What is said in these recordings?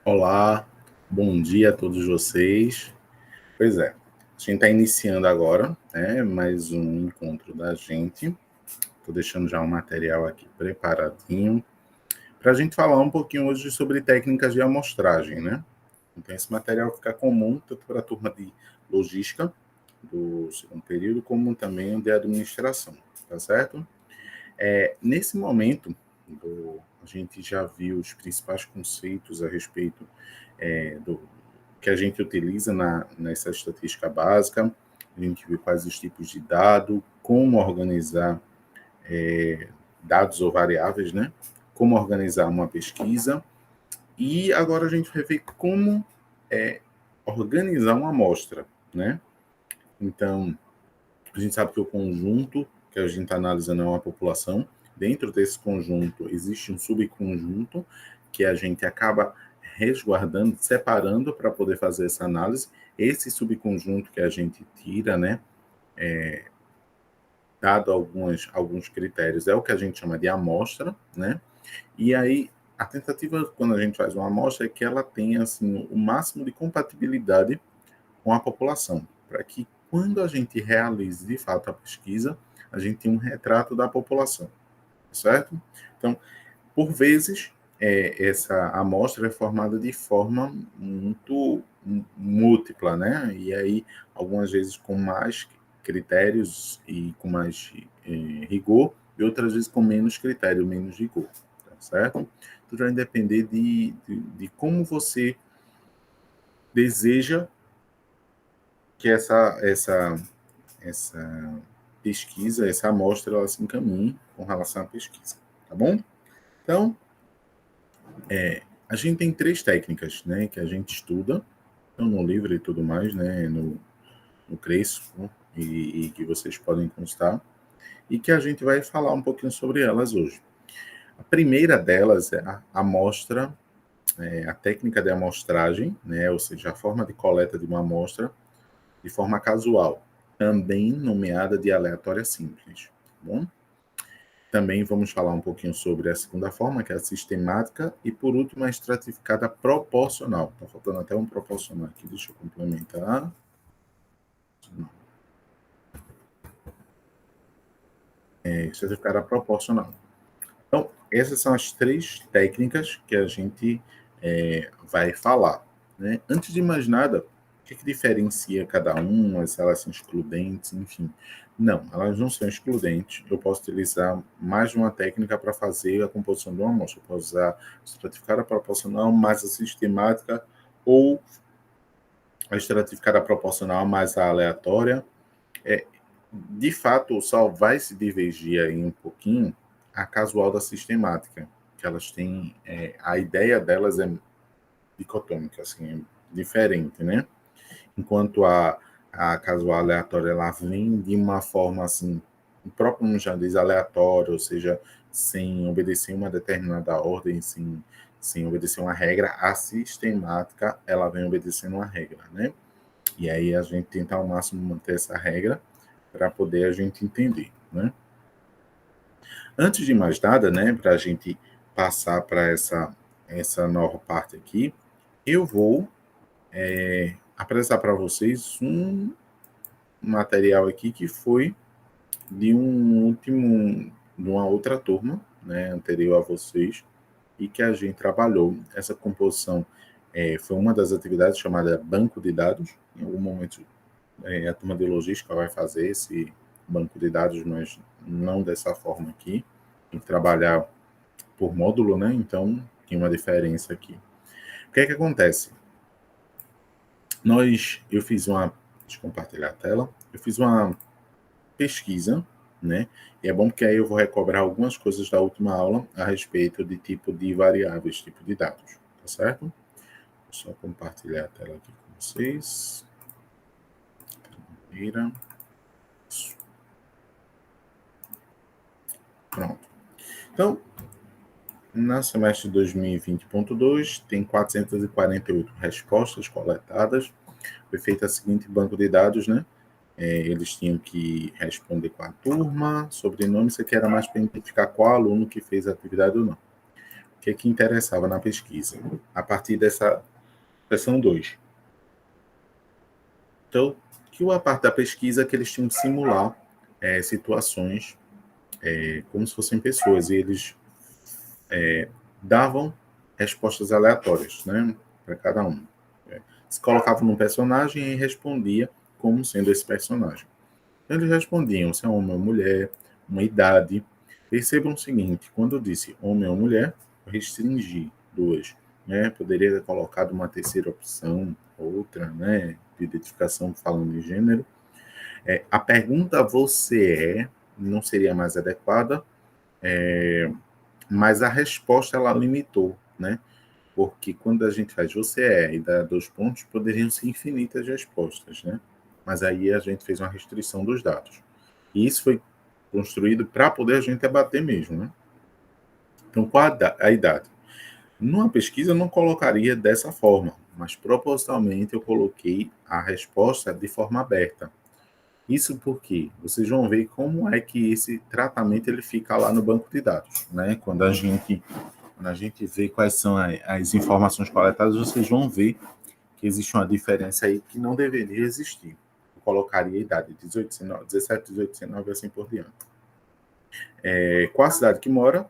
Olá, bom dia a todos vocês. Pois é, a gente está iniciando agora, né, mais um encontro da gente. Estou deixando já o material aqui preparadinho para a gente falar um pouquinho hoje sobre técnicas de amostragem, né? Então, esse material fica comum tanto para a turma de logística do segundo período, como também de administração, tá certo? Nesse momento, a gente já viu os principais conceitos a respeito do que a gente utiliza nessa estatística básica, a gente viu quais os tipos de dado, como organizar dados ou variáveis, né? Como organizar uma pesquisa, e agora a gente vai ver como organizar uma amostra, né? Então, a gente sabe que o conjunto que a gente está analisando é uma população. Dentro desse conjunto existe um subconjunto que a gente acaba resguardando, separando para poder fazer essa análise. Esse subconjunto que a gente tira, né, dado alguns critérios, é o que a gente chama de amostra, né? E aí a tentativa quando a gente faz uma amostra é que ela tenha assim o máximo de compatibilidade com a população, para que quando a gente realize de fato a pesquisa, a gente tenha um retrato da população, certo? Então, por vezes, essa amostra é formada de forma muito múltipla, né? E aí, algumas vezes com mais critérios e com mais rigor, e outras vezes com menos critério, menos rigor, tá certo? Tudo vai depender de como você deseja que essa pesquisa, essa amostra, ela se encaminhe com relação à pesquisa, tá bom? Então, a gente tem três técnicas, né, que a gente estuda, então, no livro e tudo mais, né, no Crespo, e que vocês podem constar, e que a gente vai falar um pouquinho sobre elas hoje. A primeira delas é a amostra, a técnica de amostragem, né, ou seja, a forma de coleta de uma amostra de forma casual, também nomeada de aleatória simples, tá bom? Também vamos falar um pouquinho sobre a segunda forma, que é a sistemática, e por último a estratificada proporcional. Está faltando até um proporcional aqui, deixa eu complementar. Estratificada proporcional. Então, essas são as três técnicas que a gente vai falar. Né? Antes de mais nada, o que diferencia cada uma, se elas são excludentes, enfim. Não, elas não são excludentes. Eu posso utilizar mais de uma técnica para fazer a composição de uma amostra. Eu posso usar a estratificada proporcional mais a sistemática ou a estratificada proporcional mais a aleatória. De fato, só vai se divergir aí um pouquinho a casual da sistemática, que elas têm, a ideia delas é dicotômica, assim, é diferente, né? Enquanto a casual aleatória, ela vem de uma forma, assim, o próprio nome já diz aleatório, ou seja, sem obedecer uma determinada ordem, sem obedecer uma regra. A sistemática, ela vem obedecendo uma regra, né? E aí a gente tenta ao máximo manter essa regra para poder a gente entender, né? Antes de mais nada, né, para a gente passar para essa nova parte aqui, eu vou apresentar para vocês um material aqui que foi de uma outra turma, né, anterior a vocês, e que a gente trabalhou. Essa composição foi uma das atividades chamada banco de dados. Em algum momento, a turma de logística vai fazer esse banco de dados, mas não dessa forma aqui. Tem que trabalhar por módulo, né? Então, tem uma diferença aqui. O que é que acontece? Eu fiz uma, deixa eu compartilhar a tela, eu fiz uma pesquisa, né? E é bom porque aí eu vou recobrar algumas coisas da última aula a respeito de tipo de variáveis, tipo de dados, tá certo? Vou só compartilhar a tela aqui com vocês. Pronto. Então, na semestre de 2020.2, tem 448 respostas coletadas. Foi feito o seguinte banco de dados, né? Eles tinham que responder com a turma, sobrenome, isso aqui era mais para identificar qual aluno que fez a atividade ou não. que interessava na pesquisa? A partir dessa seção 2. Então, que a parte da pesquisa é que eles tinham que simular situações como se fossem pessoas, e eles davam respostas aleatórias, né, para cada um. Se colocavam num personagem e respondia como sendo esse personagem. Então, eles respondiam se é homem ou mulher, uma idade. Percebam o seguinte, quando eu disse homem ou mulher, eu restringi duas. Né? Poderia ter colocado uma terceira opção, outra, né, de identificação falando de gênero. A pergunta você é não seria mais adequada, mas a resposta ela limitou, né? Porque quando a gente faz você é e dá 2 pontos, poderiam ser infinitas respostas, né? Mas aí a gente fez uma restrição dos dados. E isso foi construído para poder a gente debater mesmo, né? Então, qual a idade? Numa pesquisa eu não colocaria dessa forma, mas propositalmente eu coloquei a resposta de forma aberta. Isso porque vocês vão ver como é que esse tratamento ele fica lá no banco de dados, né? Quando a gente vê quais são as informações coletadas, vocês vão ver que existe uma diferença aí que não deveria existir. Eu colocaria a idade 18, 19, 17, 18, 19 e assim por diante. Qual a cidade que mora?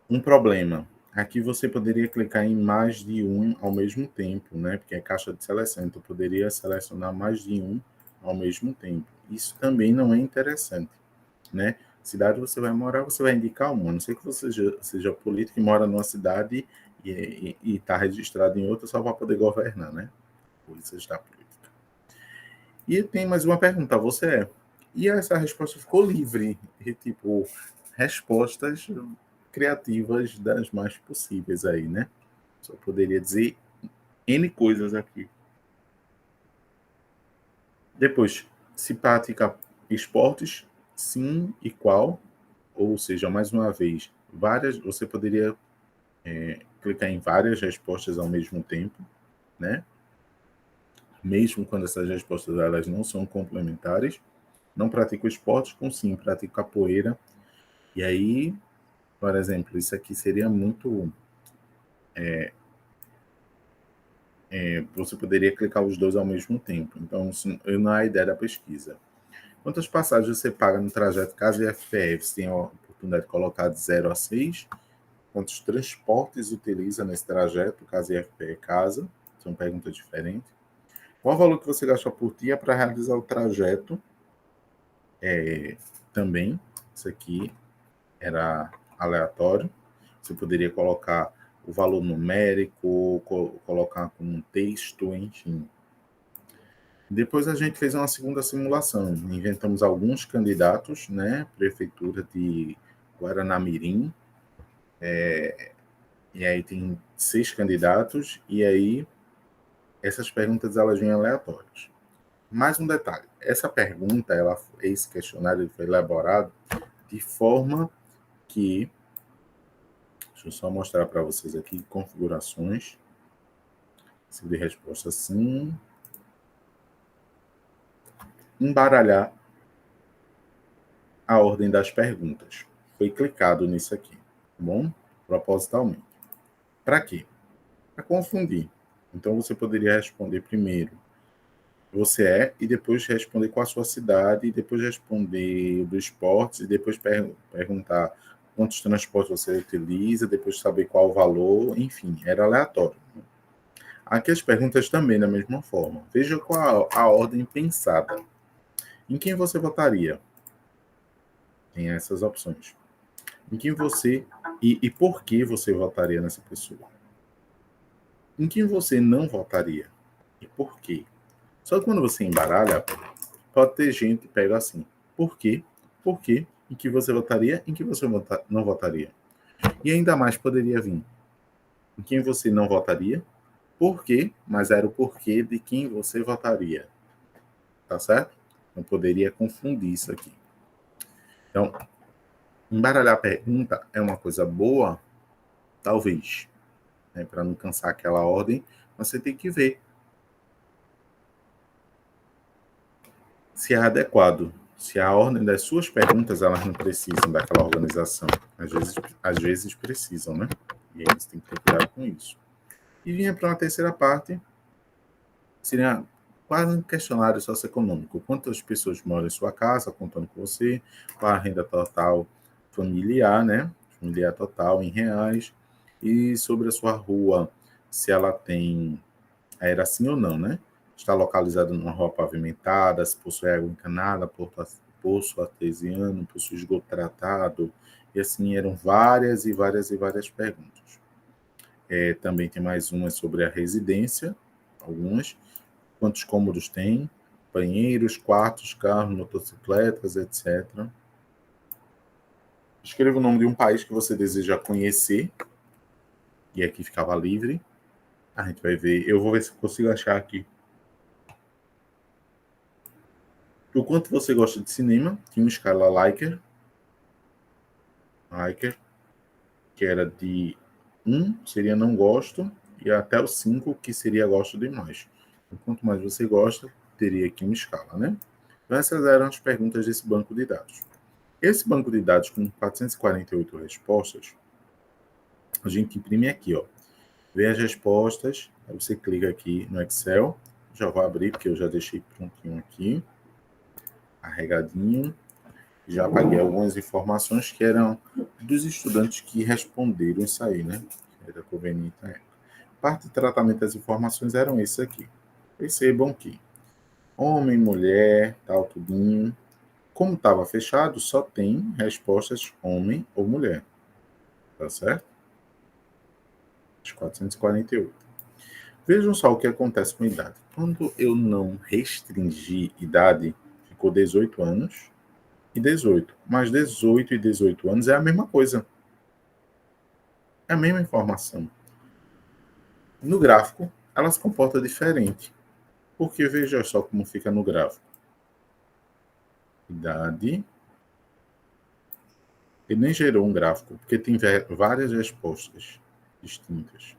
Um problema. Aqui você poderia clicar em mais de um ao mesmo tempo, né? Porque é caixa de seleção, então poderia selecionar mais de um ao mesmo tempo. Isso também não é interessante, né? Cidade você vai morar, você vai indicar uma. A não sei que você seja político e mora numa cidade e está registrado em outra só para poder governar, né? Por isso está política. E tem mais uma pergunta, você é? E essa resposta ficou livre, e, tipo, respostas criativas das mais possíveis aí, né? Só poderia dizer N coisas aqui. Depois, se pratica esportes, sim e qual? Ou seja, mais uma vez, você poderia clicar em várias respostas ao mesmo tempo, né? Mesmo quando essas respostas elas não são complementares. Não pratico esportes, com sim, pratico capoeira. E aí, por exemplo, isso aqui seria muito... você poderia clicar os dois ao mesmo tempo. Então, isso não é a ideia da pesquisa. Quantas passagens você paga no trajeto Casa e FPF? Você tem a oportunidade de colocar de 0 a 6. Quantos transportes utiliza nesse trajeto, Casa e FPE Casa? São perguntas diferentes. Qual o valor que você gasta por dia para realizar o trajeto? Também, isso aqui era aleatório. Você poderia colocar o valor numérico, colocar com um texto, enfim. Depois a gente fez uma segunda simulação. Inventamos alguns candidatos, né? Prefeitura de Guaranamirim. E aí tem 6 candidatos. E aí essas perguntas elas vêm aleatórias. Mais um detalhe. Essa pergunta, esse questionário foi elaborado de forma que... Deixa eu só mostrar para vocês aqui configurações. Se de resposta sim. Embaralhar a ordem das perguntas. Foi clicado nisso aqui, tá bom? Propositalmente. Para quê? Para confundir. Então você poderia responder primeiro você é, e depois responder qual a sua cidade, e depois responder do esporte, e depois perguntar quantos transportes você utiliza, depois saber qual o valor, enfim, era aleatório. Aqui as perguntas também da mesma forma. Veja qual a ordem pensada. Em quem você votaria? Tem essas opções. Em quem você... E por que você votaria nessa pessoa? Em quem você não votaria? E por quê? Só que quando você embaralha, pode ter gente que pega assim. Por quê? Por quê? Em que você votaria? Em que você não votaria? E ainda mais poderia vir. Em quem você não votaria? Por quê? Mas era o porquê de quem você votaria. Tá certo? Não poderia confundir isso aqui. Então, embaralhar a pergunta é uma coisa boa? Talvez. Né? Para não cansar aquela ordem, você tem que ver se é adequado. se a ordem das suas perguntas, elas não precisam daquela organização. Às vezes precisam, né? E aí você tem que ter cuidado com isso. E vinha para uma terceira parte, seria quase um questionário socioeconômico. Quantas pessoas moram em sua casa, contando com você, qual a renda total familiar, né? Familiar total em reais, e sobre a sua rua, se ela tem, era assim ou não, né? Está localizada numa rua pavimentada, se possui água encanada, poço artesiano, possui esgoto tratado, e assim eram várias e várias e várias perguntas. Também tem mais uma sobre a residência, algumas, quantos cômodos tem, banheiros, quartos, carros, motocicletas, etc. Escreva o nome de um país que você deseja conhecer, e aqui ficava livre. A gente vai ver, eu vou ver se eu consigo achar aqui. O quanto você gosta de cinema, tinha uma escala Likert, que era de 1 seria não gosto, e até o 5, que seria gosto demais. Então, quanto mais você gosta, teria aqui uma escala, né? Então, essas eram as perguntas desse banco de dados. Esse banco de dados com 448 respostas, a gente imprime aqui, ó. Vê as respostas, aí você clica aqui no Excel, já vou abrir, porque eu já deixei prontinho aqui, carregadinho. Já apaguei algumas informações que eram dos estudantes que responderam isso aí, né? Era conveniente na época. Parte de tratamento das informações eram esses aqui. Percebam que homem, mulher, tal, tudinho. Como estava fechado, só tem respostas homem ou mulher. Tá certo? As 448. Vejam só o que acontece com idade. Quando eu não restringi idade, ficou 18 anos e 18. Mas 18 e 18 anos é a mesma coisa. É a mesma informação. No gráfico, ela se comporta diferente. Porque veja só como fica no gráfico. Idade. Ele nem gerou um gráfico, porque tem várias respostas distintas.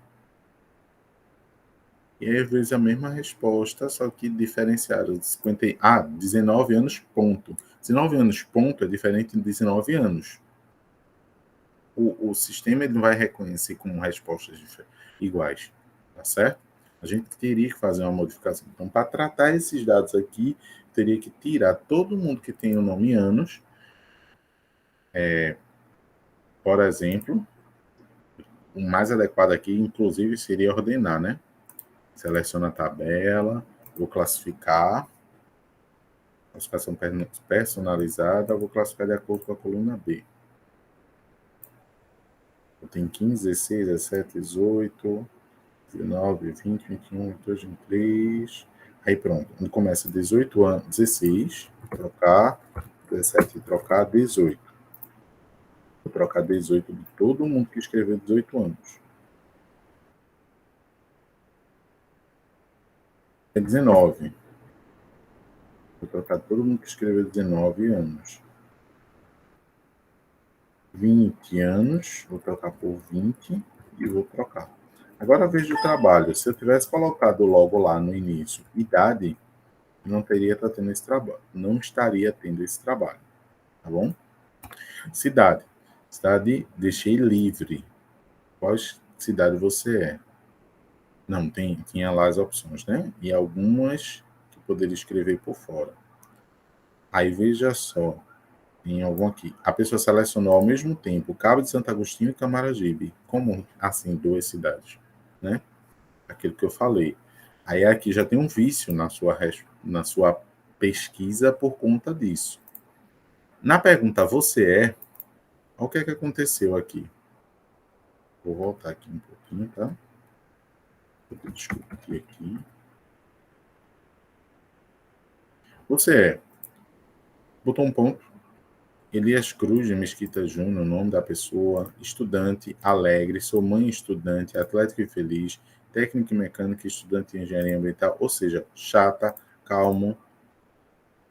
E aí, às vezes, a mesma resposta, só que diferenciada. 19 anos, ponto. 19 anos, ponto, é diferente de 19 anos. O sistema ele não vai reconhecer como respostas iguais, tá certo? A gente teria que fazer uma modificação. Então, para tratar esses dados aqui, teria que tirar todo mundo que tem o nome anos. Por exemplo, o mais adequado aqui, inclusive, seria ordenar, né? Seleciona a tabela, vou classificar classificação personalizada, vou classificar de acordo com a coluna B. Eu tenho 15, 16, 17, 18, 19, 20, 21, 22, 23. Aí pronto. Quando começa 18 anos, 16, trocar, 17, trocar 18. Vou trocar 18 de todo mundo que escreveu 18 anos. É 19. Vou trocar todo mundo que escreveu 19 anos. 20 anos, vou trocar por 20 e vou trocar. Agora veja o trabalho. Se eu tivesse colocado logo lá no início idade, não teria tendo esse trabalho. Não estaria tendo esse trabalho. Tá bom? Cidade. Cidade, deixei livre. Qual cidade você é? Não, tinha lá as opções, né? E algumas que poderia escrever por fora. Aí veja só. Tem algum aqui. A pessoa selecionou ao mesmo tempo Cabo de Santo Agostinho e Camaragibe. Como assim, duas cidades? Né? Aquilo que eu falei. Aí aqui já tem um vício na sua pesquisa por conta disso. Na pergunta você é, olha o que é que aconteceu aqui. Vou voltar aqui um pouquinho, tá? Vou discutir aqui. Você é, botou um ponto, Elias Cruz de Mesquita Júnior, nome da pessoa, estudante, alegre, sou mãe estudante, atlético e feliz, técnico e mecânica, estudante de engenharia ambiental, ou seja, chata, calmo,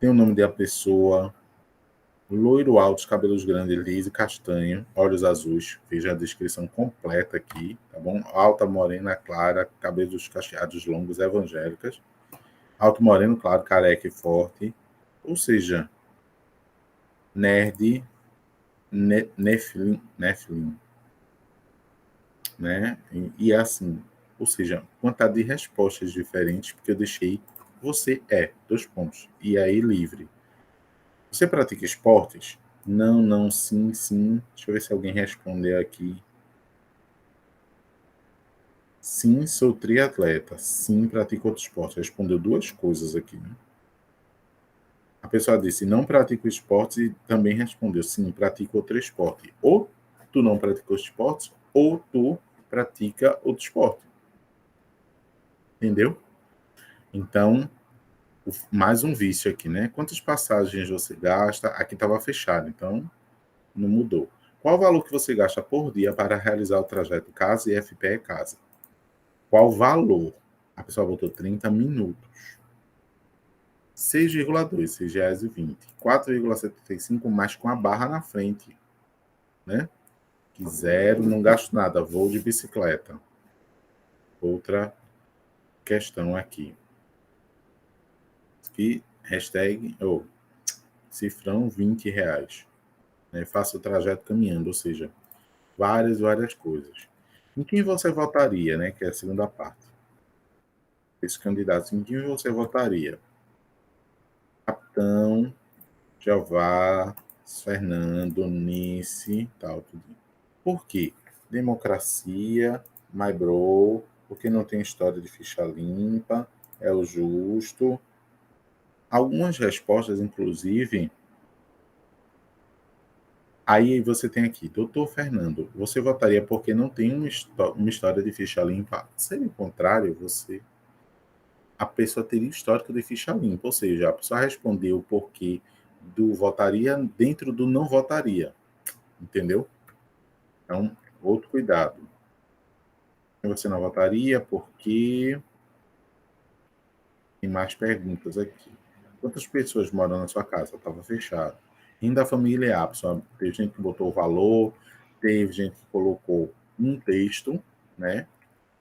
tem o nome da pessoa, loiro alto, cabelos grandes, liso, castanho, olhos azuis, veja a descrição completa aqui, tá bom? Alta, morena, clara, cabelos cacheados longos, evangélicas, alto, moreno, claro, careca e forte, ou seja, Nerd, Nephilim, né? E assim, ou seja, quantidade de respostas diferentes, porque eu deixei você dois pontos, e aí livre. Você pratica esportes? Não, não, sim, sim. Deixa eu ver se alguém responder aqui. Sim, sou triatleta. Sim, pratico outro esporte. Respondeu duas coisas aqui, né? A pessoa disse, não pratico esportes e também respondeu, sim, pratico outro esporte. Ou tu não praticou esportes, ou tu pratica outro esporte. Entendeu? Então, mais um vício aqui, né? Quantas passagens você gasta? Aqui estava fechado, então não mudou. Qual o valor que você gasta por dia para realizar o trajeto casa e FPE casa? Qual o valor? A pessoa botou 30 minutos. 6,2, R$ 6,20. 4,75 mais com a barra na frente, né? Que zero, não gasto nada, vou de bicicleta. Outra questão aqui. Que hashtag, cifrão R$ 20. Né? Faça o trajeto caminhando, ou seja, várias coisas. Em quem você votaria, né? Que é a segunda parte. Esse candidato, em quem você votaria? Capitão, Jeová, Fernando, Nice, tal, tudo. Por quê? Democracia, my bro, porque não tem história de ficha limpa, é o justo. Algumas respostas, inclusive, aí você tem aqui, doutor Fernando, você votaria porque não tem uma história de ficha limpa? Seria o contrário, a pessoa teria histórico de ficha limpa, ou seja, a pessoa respondeu o porquê do votaria dentro do não votaria, entendeu? Então, outro cuidado. Você não votaria porque tem mais perguntas aqui. Quantas pessoas moram na sua casa? Estava fechado. Renda familiar, pessoal. Teve gente que botou o valor, teve gente que colocou um texto, né?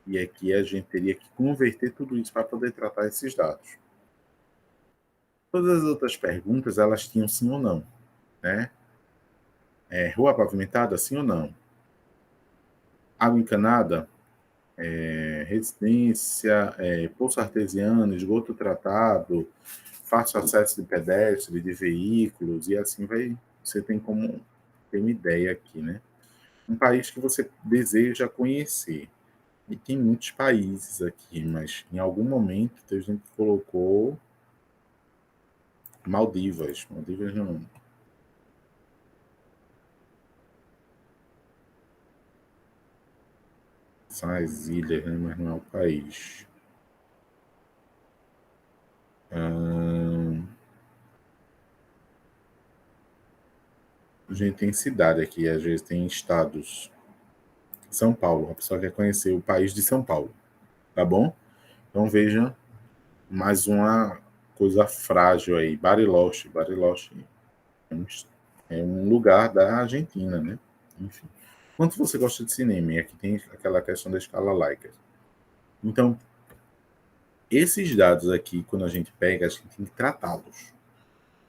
E aqui a gente teria que converter tudo isso para poder tratar esses dados. Todas as outras perguntas, elas tinham sim ou não, né? Rua pavimentada, sim ou não? Água encanada? Residência, poço artesiano, esgoto tratado, fácil acesso de pedestre, de veículos, e assim vai. Você tem como ter uma ideia aqui, né? Um país que você deseja conhecer. E tem muitos países aqui, mas em algum momento a gente colocou Maldivas. Maldivas não. São as ilhas, né? Mas não é o país. A gente tem cidade aqui, às vezes tem estados. São Paulo, a pessoa quer conhecer o país de São Paulo, tá bom? Então veja mais uma coisa frágil aí, Bariloche. Bariloche é um lugar da Argentina, né? Enfim. Quanto você gosta de cinema? E aqui tem aquela questão da escala Likert. Então, esses dados aqui, quando a gente pega, a gente tem que tratá-los.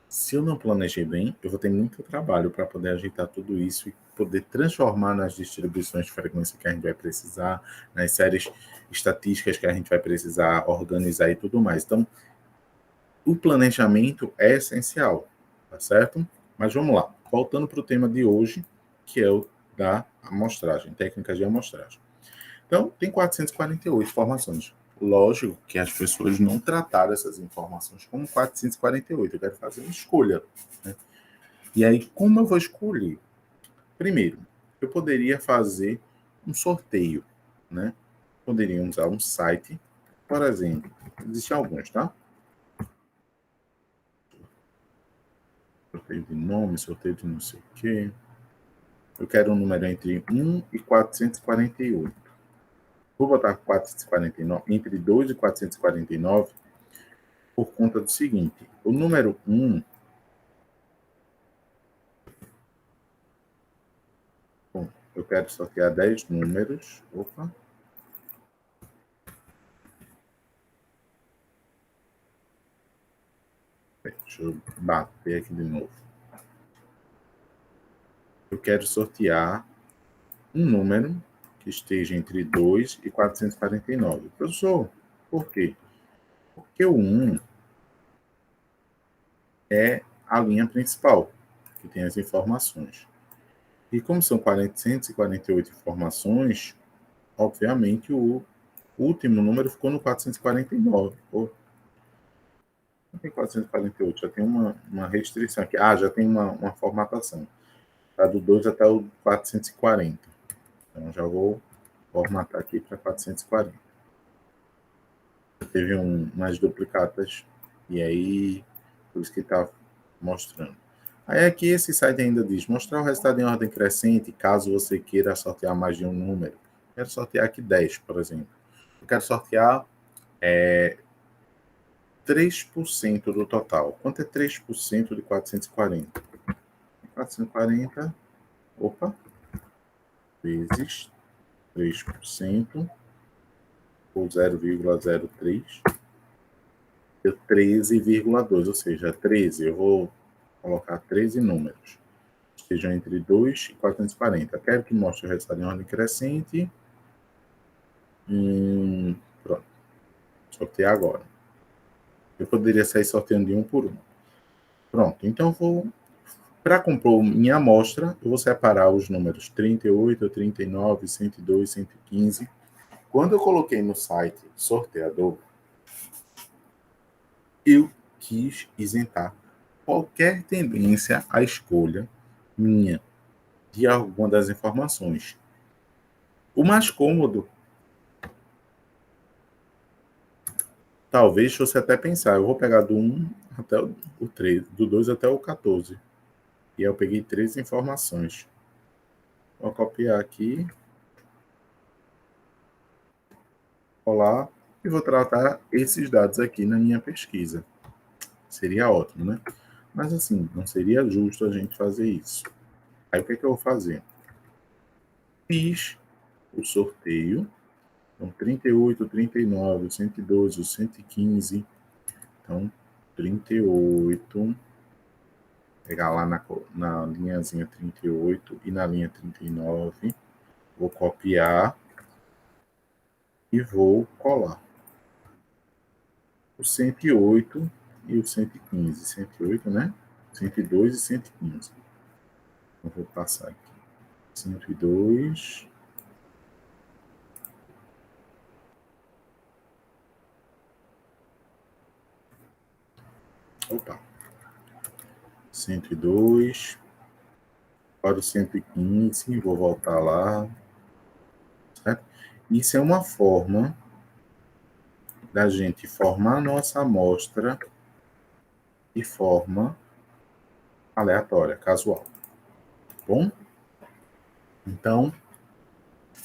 Se eu não planejei bem, eu vou ter muito trabalho para poder ajeitar tudo isso e poder transformar nas distribuições de frequência que a gente vai precisar, nas séries estatísticas que a gente vai precisar organizar e tudo mais. Então, o planejamento é essencial, tá certo? Mas vamos lá, voltando para o tema de hoje, que é o da amostragem, técnicas de amostragem. Então, tem 448 informações. Lógico que as pessoas não trataram essas informações como 448. Eu quero fazer uma escolha, né? E aí, como eu vou escolher? Primeiro, eu poderia fazer um sorteio, né? Poderia usar um site, por exemplo. Existem alguns, tá? Sorteio de nome, sorteio de não sei o quê. Eu quero um número entre 1 e 448. Vou botar 449, entre 2 e 449, por conta do seguinte: o número 1, bom, eu quero sortear 10 números. Opa, deixa eu bater aqui de novo. eu quero sortear um número que esteja entre 2 e 449. Professor, por quê? Porque o 1 é a linha principal, que tem as informações. E como são 448 informações, obviamente o último número ficou no 449. Não tem 448, já tem uma restrição aqui. Já tem uma formatação. Está do 2 até o 440. Então, já vou formatar aqui para 440. Teve umas duplicatas, e aí, por isso que está mostrando. Aí aqui esse site ainda diz, mostrar o resultado em ordem crescente, caso você queira sortear mais de um número. Quero sortear aqui 10, por exemplo. Eu quero sortear 3% do total. Quanto é 3% de 440? 440, vezes 3%, ou 0,03, deu 13,2, ou seja, 13. Eu vou colocar 13 números, estejam entre 2 e 440. Quero que mostre o resultado em ordem crescente. Pronto. Sortear agora. Eu poderia sair sorteando de um por um. Pronto. Então, para compor minha amostra, eu vou separar os números 38, 39, 102, 115. Quando eu coloquei no site sorteador, eu quis isentar qualquer tendência à escolha minha de alguma das informações. O mais cômodo, talvez fosse até pensar, eu vou pegar do 1 até o 13, do 2 até o 14. E aí eu peguei 13 informações. Vou copiar aqui, colar e vou tratar esses dados aqui na minha pesquisa. Seria ótimo, né? Mas assim, não seria justo a gente fazer isso. Aí o que é que eu vou fazer? Fiz o sorteio. Então, 38, 39, 112, 115. Então, 38. Pegar lá na linhazinha 38 e na linha 39. Vou copiar e vou colar. O 108 e o 115. 108, né? 102 e 115. Eu vou passar aqui. 102. Opa. 102. Para o 115. Vou voltar lá. Certo? Isso é uma forma da gente formar a nossa amostra de forma aleatória, casual. Bom? Então,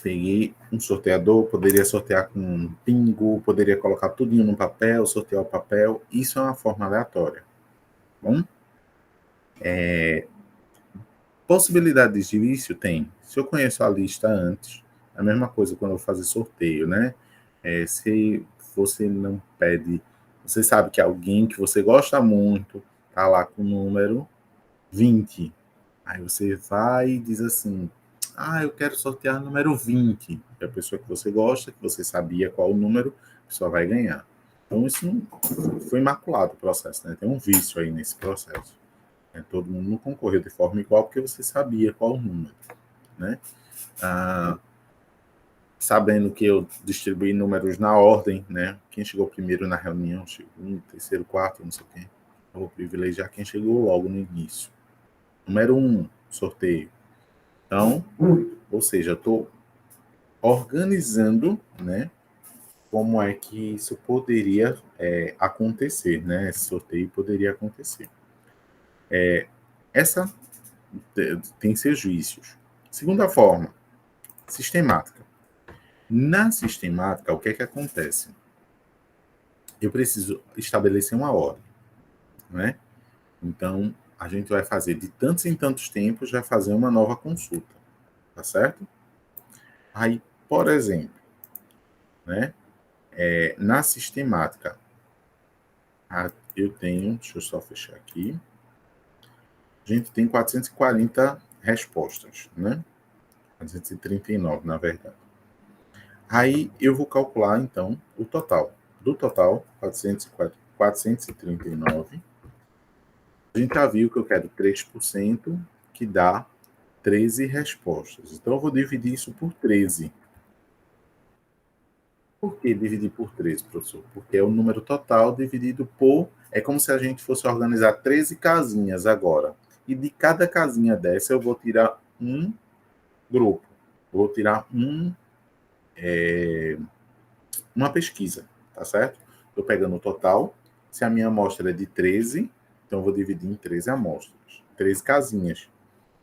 peguei um sorteador, poderia sortear com um pingo, poderia colocar tudinho no papel, sortear o papel. Isso é uma forma aleatória. Bom? Possibilidades de vício tem. Se eu conheço a lista antes, é a mesma coisa quando eu vou fazer sorteio, né? Se você não pede, você sabe que alguém que você gosta muito tá lá com o número 20. Aí você vai e diz assim, eu quero sortear o número 20. É a pessoa que você gosta, que você sabia qual o número, que só vai ganhar. Então, isso não foi imaculado o processo, né? Tem um vício aí nesse processo. Todo mundo não concorreu de forma igual porque você sabia qual o número, né? Sabendo que eu distribuí números na ordem, né? Quem chegou primeiro na reunião, segundo, terceiro, quarto, não sei o quê. Eu vou privilegiar quem chegou logo no início. Número 1, sorteio. Então, ou seja, eu estou organizando, né? Como é que isso poderia acontecer, né? Esse sorteio poderia acontecer. Essa tem seus vícios. Segunda forma, sistemática. Na sistemática, o que é que acontece? Eu preciso estabelecer uma ordem, né? Então, a gente vai fazer de tantos em tantos tempos, vai fazer uma nova consulta, tá certo? Aí, por exemplo, né? Na sistemática, eu tenho, deixa eu só fechar aqui, a gente tem 440 respostas, né? 439, na verdade. Aí eu vou calcular, então, o total. Do total, 439, a gente já viu que eu quero 3%, que dá 13 respostas. Então, eu vou dividir isso por 13. Por que dividir por 13, professor? Porque é o número total dividido por... É como se a gente fosse organizar 13 casinhas agora. E de cada casinha dessa eu vou tirar um grupo. Vou tirar uma pesquisa, tá certo? Estou pegando o total. Se a minha amostra é de 13, então eu vou dividir em 13 amostras. 13 casinhas.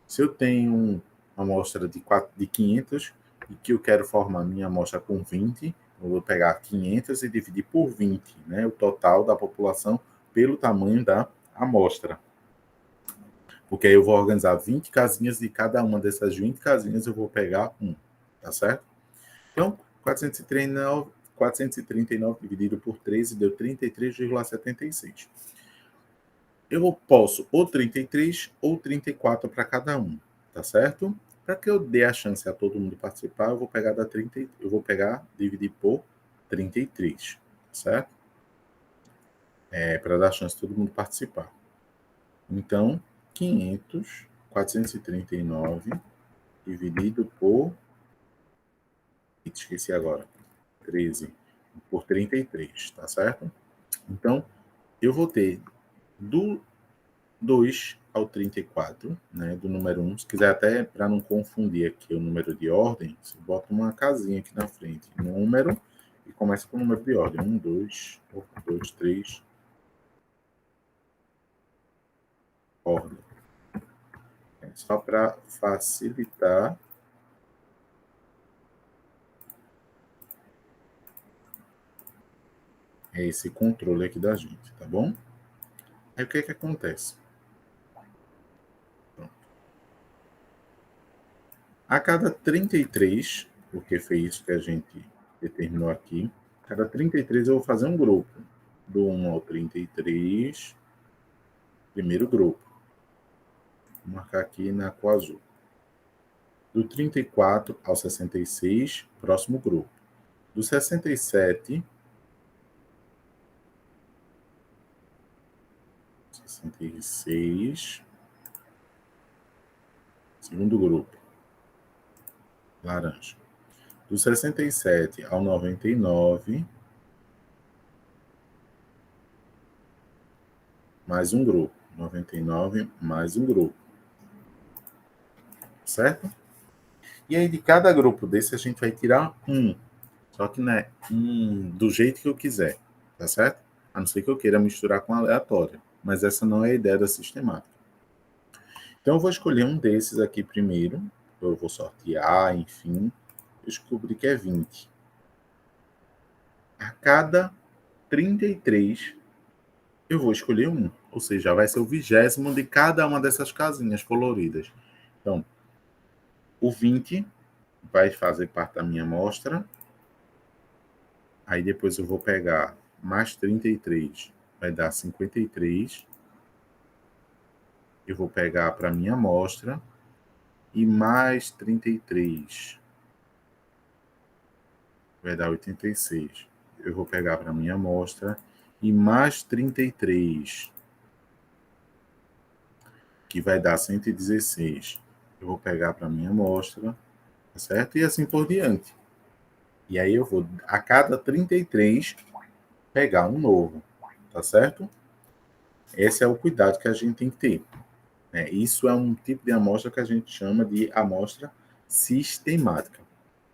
Se eu tenho uma amostra de 500 e que eu quero formar minha amostra com 20, eu vou pegar 500 e dividir por 20, né? O total da população pelo tamanho da amostra. Porque aí eu vou organizar 20 casinhas e cada uma dessas 20 casinhas eu vou pegar um, tá certo? Então, 439 dividido por 13 deu 33,76. Eu posso ou 33 ou 34 para cada um, tá certo? Para que eu dê a chance a todo mundo participar, eu vou pegar dividir por 33, certo? Para dar a chance a todo mundo participar. Então, 439 dividido por, esqueci agora, 13 por 33, tá certo? Então, eu vou ter do 2 ao 34, né, do número 1. Se quiser até, para não confundir aqui o número de ordem, você bota uma casinha aqui na frente, número, e começa com o número de ordem. 1, 2, 2, 3, ordem. Só para facilitar esse controle aqui da gente, tá bom? Aí o que que acontece? A cada 33, porque foi isso que a gente determinou aqui, a cada 33 eu vou fazer um grupo. Do 1 ao 33, primeiro grupo. Vou marcar aqui na cor azul. Do 34 ao 66, próximo grupo. Do 67, 66, segundo grupo, laranja. Do 67 ao 99, mais um grupo. 99, mais um grupo. Certo? E aí, de cada grupo desse, a gente vai tirar um. Só que não é do jeito que eu quiser. Tá certo? A não ser que eu queira misturar com aleatório. Mas essa não é a ideia da sistemática. Então, eu vou escolher um desses aqui primeiro. Eu vou sortear, enfim. Eu descobri que é 20. A cada 33, eu vou escolher um. Ou seja, vai ser o 20º de cada uma dessas casinhas coloridas. Então, o 20 vai fazer parte da minha amostra. Aí depois eu vou pegar mais 33, vai dar 53. Eu vou pegar para minha amostra. E mais 33 vai dar 86. Eu vou pegar para minha amostra. E mais 33, que vai dar 116. Eu vou pegar para minha amostra, tá certo? E assim por diante. E aí eu vou, a cada 33, pegar um novo, tá certo? Esse é o cuidado que a gente tem que ter. Isso é um tipo de amostra que a gente chama de amostra sistemática,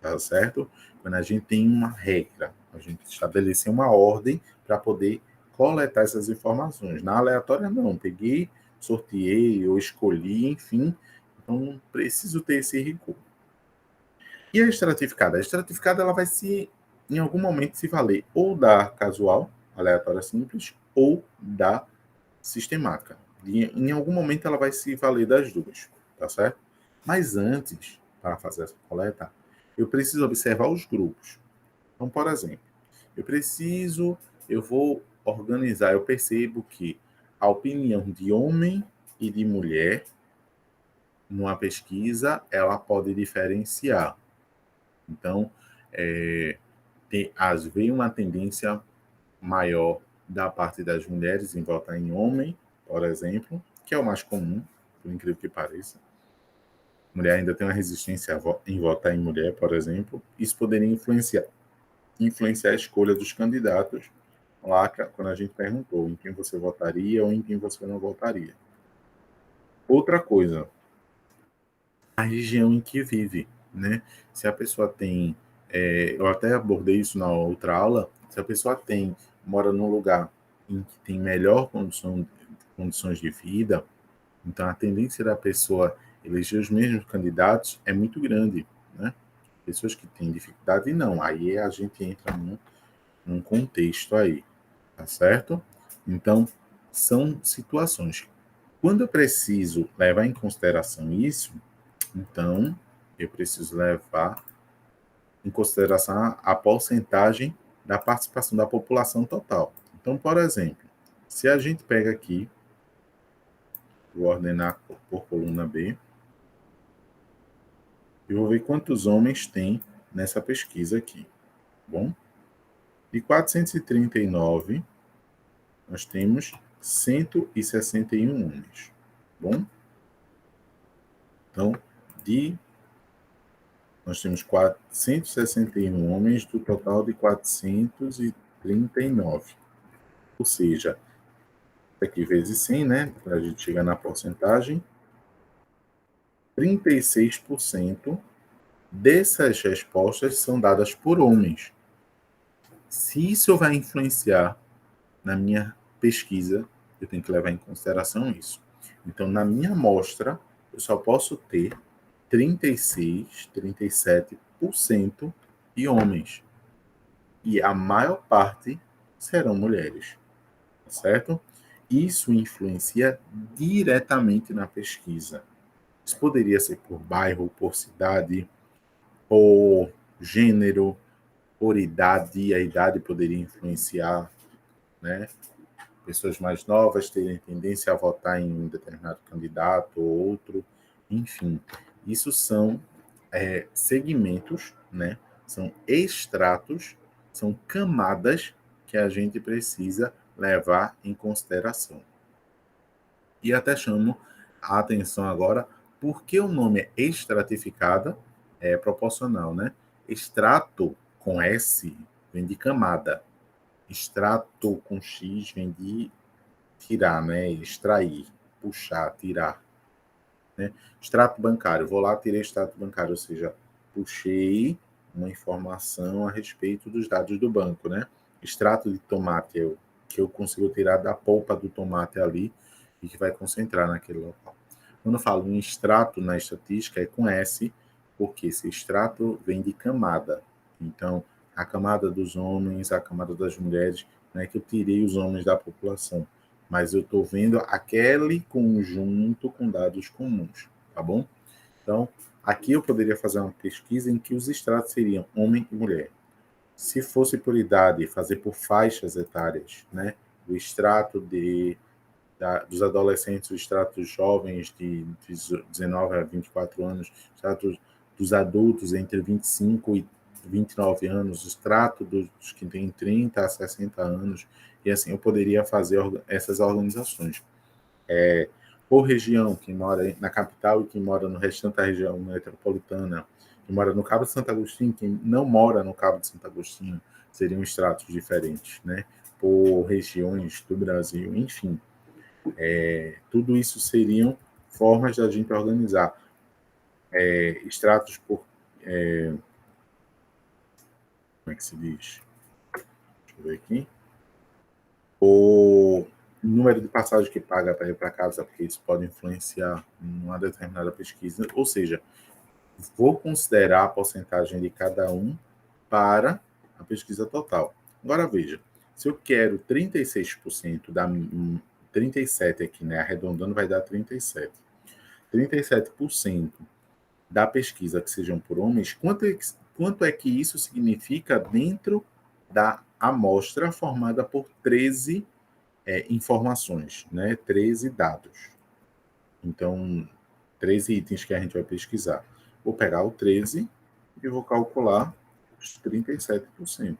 tá certo? Quando a gente tem uma regra, a gente estabelecer uma ordem para poder coletar essas informações. Na aleatória, não. Peguei, sorteei, ou escolhi, enfim. Então, não preciso ter esse rigor. E a estratificada? A estratificada ela vai em algum momento, se valer ou da casual, aleatória simples, ou da sistemática. Em algum momento ela vai se valer das duas, tá certo? Mas antes, para fazer essa coleta, eu preciso observar os grupos. Então, por exemplo, eu vou organizar, eu percebo que a opinião de homem e de mulher numa pesquisa, ela pode diferenciar. Então, vem uma tendência maior da parte das mulheres em votar em homem, por exemplo, que é o mais comum, por incrível que pareça. Mulher ainda tem uma resistência em votar em mulher, por exemplo. Isso poderia influenciar a escolha dos candidatos lá quando a gente perguntou em quem você votaria ou em quem você não votaria. Outra coisa, a região em que vive, né? Se a pessoa tem, eu até abordei isso na outra aula, se a pessoa mora num lugar em que tem melhor condições de vida, então a tendência da pessoa eleger os mesmos candidatos é muito grande, né? Pessoas que têm dificuldade, não. Aí a gente entra num contexto aí, tá certo? Então, são situações. Quando eu preciso levar em consideração isso, então eu preciso levar em consideração a porcentagem da participação da população total. Então, por exemplo, se a gente pega aqui, vou ordenar por coluna B, eu vou ver quantos homens tem nessa pesquisa aqui, tá bom? De 439, nós temos 161 homens, tá bom? Então, nós temos 461 homens do total de 439. Ou seja, aqui vezes 100, né? Para a gente chegar na porcentagem, 36% dessas respostas são dadas por homens. Se isso vai influenciar na minha pesquisa, eu tenho que levar em consideração isso. Então, na minha amostra, eu só posso ter 36, 37% de homens. E a maior parte serão mulheres, certo? Isso influencia diretamente na pesquisa. Isso poderia ser por bairro, por cidade, por gênero, por idade. A idade poderia influenciar, né? Pessoas mais novas terem tendência a votar em um determinado candidato ou outro. Enfim, isso são segmentos, né? São extratos, são camadas que a gente precisa levar em consideração. E até chamo a atenção agora, porque o nome é estratificada, é proporcional, né? Extrato com S vem de camada. Extrato com X vem de tirar, né? Extrair, puxar, tirar. Né? Extrato bancário, vou lá, tirei extrato bancário, ou seja, puxei uma informação a respeito dos dados do banco, né? Extrato de tomate, que eu consigo tirar da polpa do tomate ali e que vai concentrar naquele local. Quando eu falo em extrato na estatística, é com S, porque esse extrato vem de camada. Então, a camada dos homens, a camada das mulheres, não é que eu tirei os homens da população, mas eu estou vendo aquele conjunto com dados comuns, tá bom? Então, aqui eu poderia fazer uma pesquisa em que os estratos seriam homem e mulher. Se fosse por idade, fazer por faixas etárias, né? O extrato dos adolescentes, o extrato jovens de 19 a 24 anos, o extrato dos adultos entre 25 e 29 anos, o extrato dos que têm 30 a 60 anos, e assim eu poderia fazer essas organizações. Por região, quem mora na capital e quem mora no restante da região metropolitana, quem mora no Cabo de Santo Agostinho, quem não mora no Cabo de Santo Agostinho, seriam estratos diferentes, né? Por regiões do Brasil, enfim. Tudo isso seriam formas da gente organizar extratos por. Como é que se diz? Deixa eu ver aqui. O número de passagens que paga para ir para casa, porque isso pode influenciar numa determinada pesquisa. Ou seja, vou considerar a porcentagem de cada um para a pesquisa total. Agora veja, se eu quero 36% 37 aqui, né, arredondando vai dar 37. 37% da pesquisa que sejam por homens, quanto é que isso significa dentro da amostra formada por 13 informações, né? 13 dados. Então, 13 itens que a gente vai pesquisar. Vou pegar o 13 e vou calcular os 37%.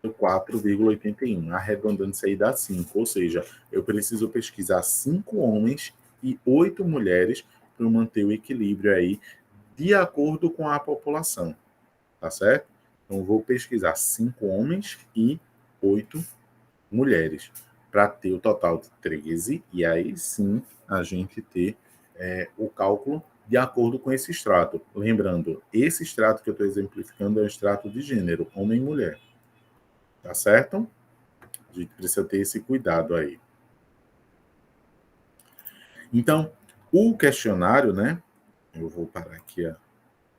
4,81, arredondando isso aí dá 5, ou seja, eu preciso pesquisar 5 homens e 8 mulheres para manter o equilíbrio aí de acordo com a população, tá certo? Então, vou pesquisar 5 homens e 8 mulheres para ter o total de 13, e aí sim a gente ter o cálculo de acordo com esse extrato. Lembrando, esse extrato que eu estou exemplificando é o extrato de gênero, homem e mulher. Tá certo? A gente precisa ter esse cuidado aí. Então, o questionário, né? Eu vou parar aqui, ó.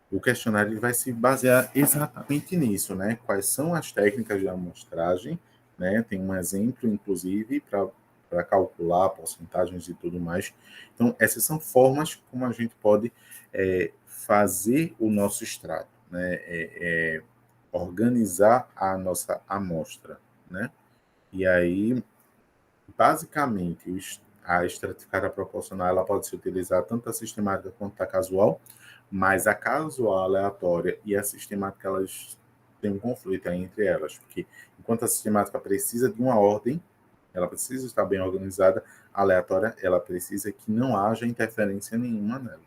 O questionário ele vai se basear exatamente nisso, né? Quais são as técnicas de amostragem, né? Tem um exemplo, inclusive, para calcular porcentagens e tudo mais. Então, essas são formas como a gente pode fazer o nosso extrato, né? Organizar a nossa amostra, né? E aí, basicamente, a estratificada proporcional ela pode ser utilizada tanto a sistemática quanto a casual, mas a casual aleatória e a sistemática elas têm um conflito aí entre elas, porque enquanto a sistemática precisa de uma ordem, ela precisa estar bem organizada, a aleatória ela precisa que não haja interferência nenhuma nela,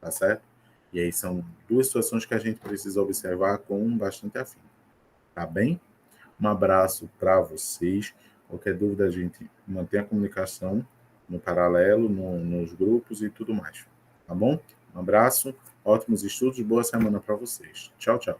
tá certo? E aí são duas situações que a gente precisa observar com bastante afinco, tá bem? Um abraço para vocês. Qualquer dúvida, a gente mantém a comunicação no paralelo, nos grupos e tudo mais. Tá bom? Um abraço, ótimos estudos, boa semana para vocês. Tchau, tchau.